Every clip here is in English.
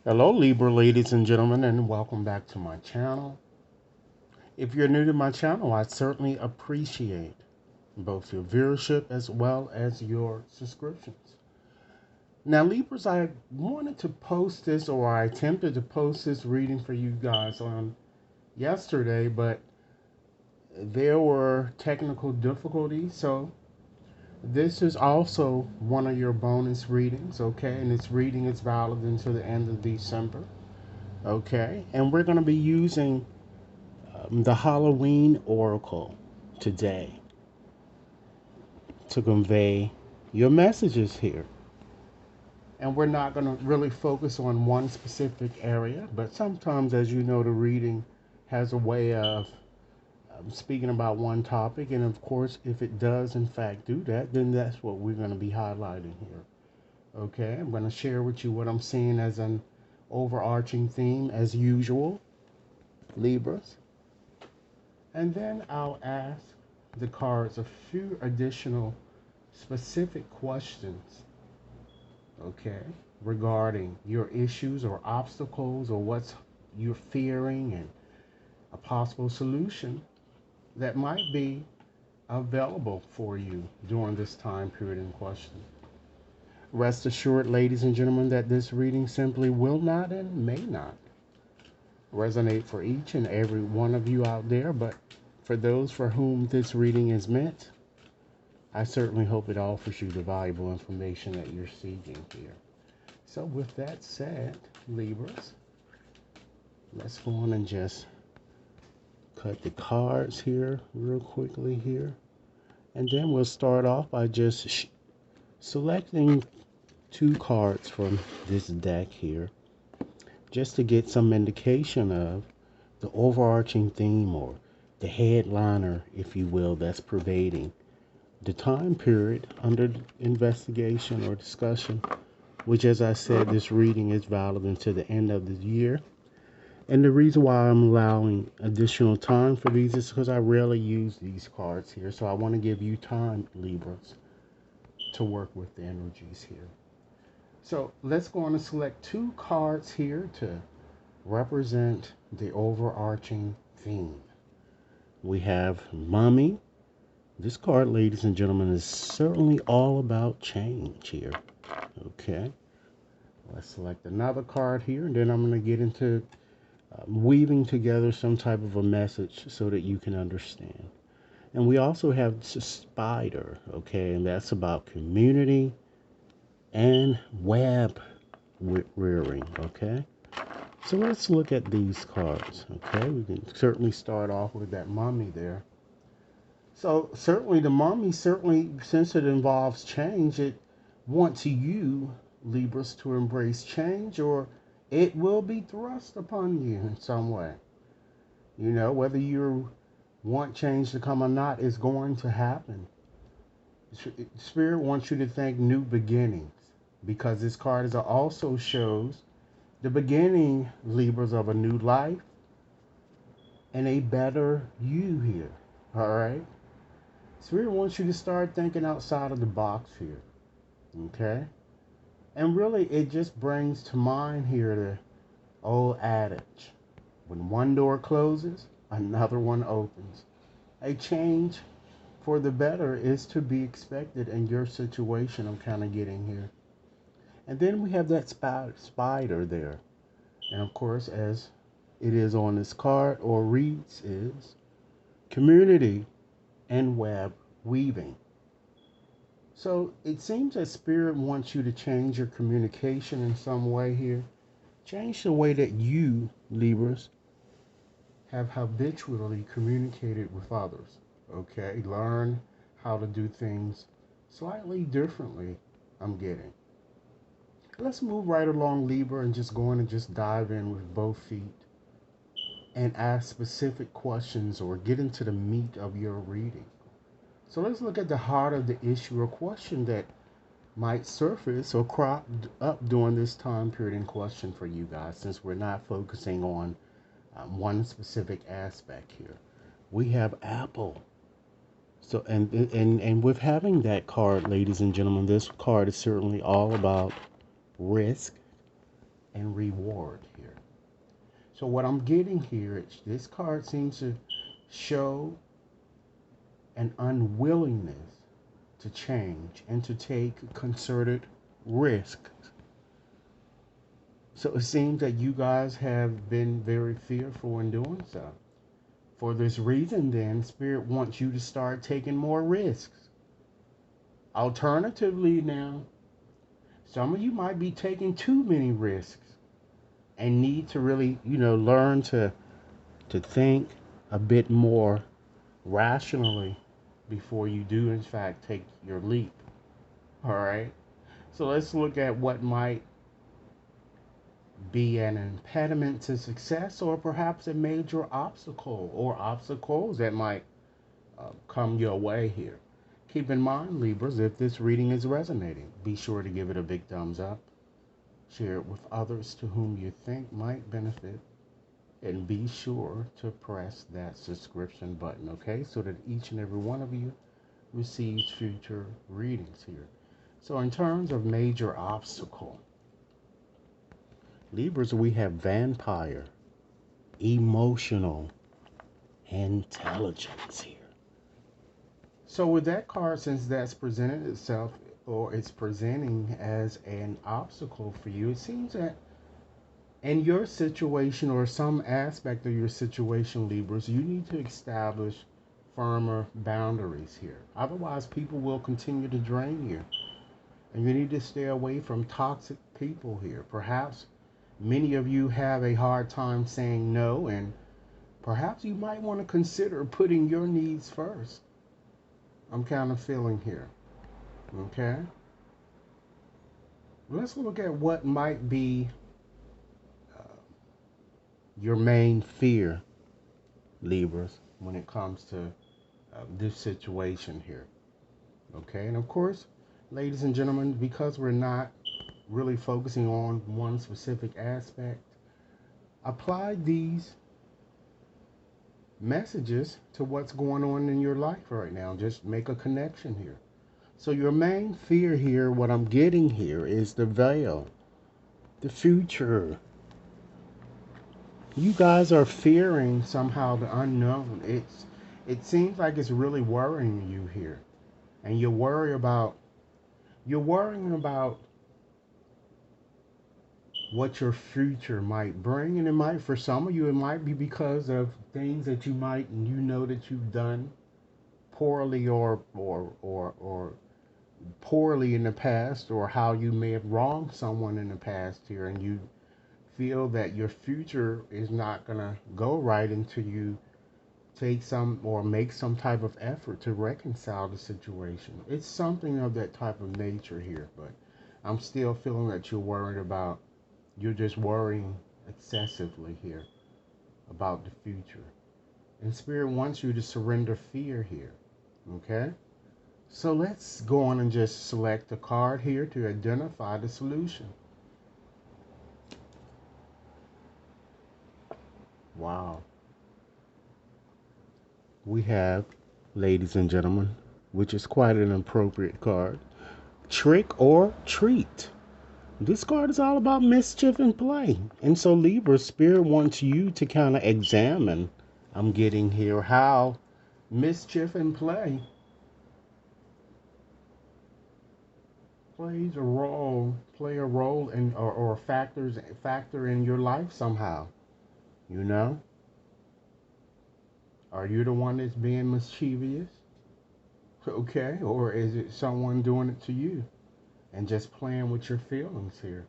Hello, Libra ladies and gentlemen, and welcome back to my channel. If you're new to my channel, I certainly appreciate both your viewership as well as your subscriptions. Now, Libras, I wanted to post this, or I attempted to post this reading for you guys on yesterday, but there were technical difficulties, so this is also one of your bonus readings, okay? And this reading is valid until the end of December, okay? And we're going to be using the Halloween Oracle today to convey your messages here. And we're not going to really focus on one specific area, but sometimes, as you know, the reading has a way of speaking about one topic. And of course, if it does, in fact, do that, then that's what we're going to be highlighting here. Okay, I'm going to share with you what I'm seeing as an overarching theme, as usual, Libras. And then I'll ask the cards a few additional specific questions, okay, regarding your issues or obstacles or what's you're fearing and a possible solution that might be available for you during this time period in question. Rest assured, ladies and gentlemen, that this reading simply will not and may not resonate for each and every one of you out there, but for those for whom this reading is meant, I certainly hope it offers you the valuable information that you're seeking here. So with that said, Libras, let's go on and just cut the cards here real quickly here. And then we'll start off by just selecting two cards from this deck here, just to get some indication of the overarching theme or the headliner, if you will, that's pervading the time period under investigation or discussion, which, as I said, this reading is valid until the end of the year. And the reason why I'm allowing additional time for these is because I rarely use these cards here. So I want to give you time, Libras, to work with the energies here. So let's go on and select two cards here to represent the overarching theme. We have Mummy. This card, ladies and gentlemen, is certainly all about change here. Okay. Let's select another card here, and then I'm going to get into weaving together some type of a message so that you can understand. And we also have Spider, okay, and that's about community and web rearing, okay? So let's look at these cards, okay? We can certainly start off with that Mummy there. So certainly the Mummy, certainly since it involves change, it wants you, Libras, to embrace change, or it will be thrust upon you in some way. You know, whether you want change to come or not, it's going to happen. Spirit wants you to think new beginnings, because this card is also shows the beginning, Libras, of a new life and a better you here. All right? Spirit wants you to start thinking outside of the box here. Okay? And really, it just brings to mind here the old adage: when one door closes, another one opens. A change for the better is to be expected in your situation. I'm kind of getting here. And then we have that spider there. And of course, as it is on this card or reads, is community and web weaving. So it seems that Spirit wants you to change your communication in some way here. Change the way that you, Libras, have habitually communicated with others. Okay? Learn how to do things slightly differently, I'm getting. Let's move right along, Libra, and just go in and just dive in with both feet and ask specific questions or get into the meat of your reading. So let's look at the heart of the issue or question that might surface or crop up during this time period in question for you guys, since we're not focusing on one specific aspect here. We have Apple. So and with having that card, ladies and gentlemen, this card is certainly all about risk, and reward here. So what I'm getting here is this card seems to show an unwillingness to change and to take concerted risks. So it seems that you guys have been very fearful in doing so. For this reason, then, Spirit wants you to start taking more risks. Alternatively, now, some of you might be taking too many risks and need to really, learn to think a bit more rationally before you do, in fact, take your leap. All right? So let's look at what might be an impediment to success or perhaps a major obstacle or obstacles that might come your way here. Keep in mind, Libras, if this reading is resonating, be sure to give it a big thumbs up. Share it with others to whom you think might benefit. And be sure to press that subscription button, okay? So that each and every one of you receives future readings here. So in terms of major obstacle, Libras, we have vampire, emotional intelligence here. So with that card, since that's presented itself or it's presenting as an obstacle for you, it seems that in your situation or some aspect of your situation, Libras, you need to establish firmer boundaries here. Otherwise, people will continue to drain you. And you need to stay away from toxic people here. Perhaps many of you have a hard time saying no, and perhaps you might want to consider putting your needs first. I'm kind of feeling here. Okay? Let's look at what might be your main fear, Libras, when it comes to this situation here. Okay? And of course, ladies and gentlemen, because we're not really focusing on one specific aspect, apply these messages to what's going on in your life right now. Just make a connection here. So your main fear here, what I'm getting here, is the veil, the future. You guys are fearing somehow the unknown. It seems like it's really worrying you here. And you're worrying about what your future might bring, and it might, for some of you, it might be because of things that that you've done poorly or poorly in the past, or how you may have wronged someone in the past here, and you feel that your future is not gonna go right until you take some or make some type of effort to reconcile the situation. It's something of that type of nature here, but I'm still feeling that you're just worrying excessively here about the future. And Spirit wants you to surrender fear here. Okay? So let's go on and just select a card here to identify the solution. Wow. We have, ladies and gentlemen, which is quite an appropriate card, Trick or Treat. This card is all about mischief and play. And so Libra, Spirit wants you to kind of examine, I'm getting here, how mischief and play a role in or factor in your life somehow. You know? Are you the one that's being mischievous? Okay, or is it someone doing it to you and just playing with your feelings here?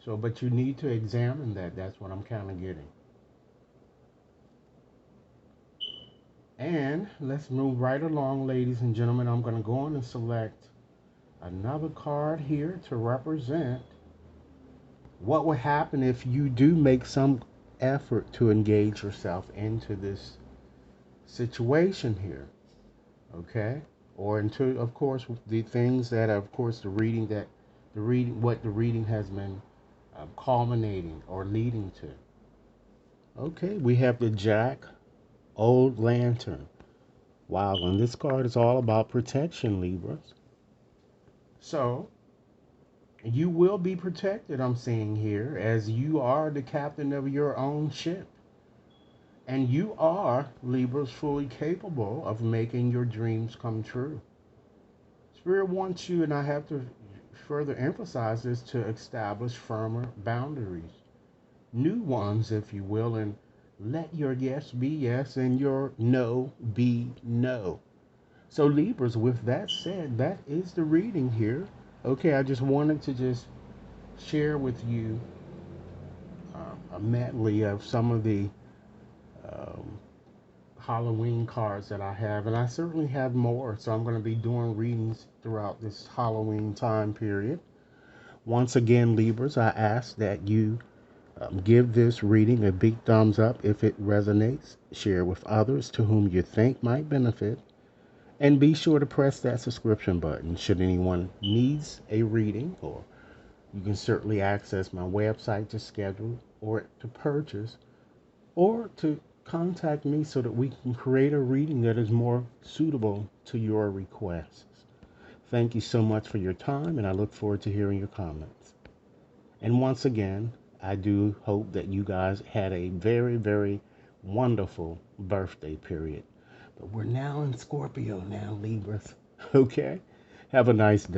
So, but you need to examine that. That's what I'm kind of getting. And let's move right along, ladies and gentlemen. I'm going to go on and select another card here to represent what would happen if you do make some effort to engage yourself into this situation here. Okay? Or into, of course, the things that, of course, what the reading has been culminating or leading to. Okay, we have the Jack Old Lantern. Wow, and this card is all about protection, Libras. So, You will be protected, I'm seeing here, as you are the captain of your own ship. And you are, Libras, fully capable of making your dreams come true. Spirit wants you, and I have to further emphasize this, to establish firmer boundaries, new ones, if you will, and let your yes be yes and your no be no. So, Libras, with that said, that is the reading here. Okay, I just wanted to just share with you a medley of some of the um, Halloween cards that I have, and I certainly have more. So I'm going to be doing readings throughout this Halloween time period. Once again, Libras, I ask that you give this reading a big thumbs up if it resonates, share with others to whom you think might benefit, and be sure to press that subscription button should anyone needs a reading, or you can certainly access my website to schedule or to purchase or to contact me so that we can create a reading that is more suitable to your requests. Thank you so much for your time, and I look forward to hearing your comments. And once again, I do hope that you guys had a very, very wonderful birthday period. But we're now in Scorpio now, Libras. Okay? Have a nice day.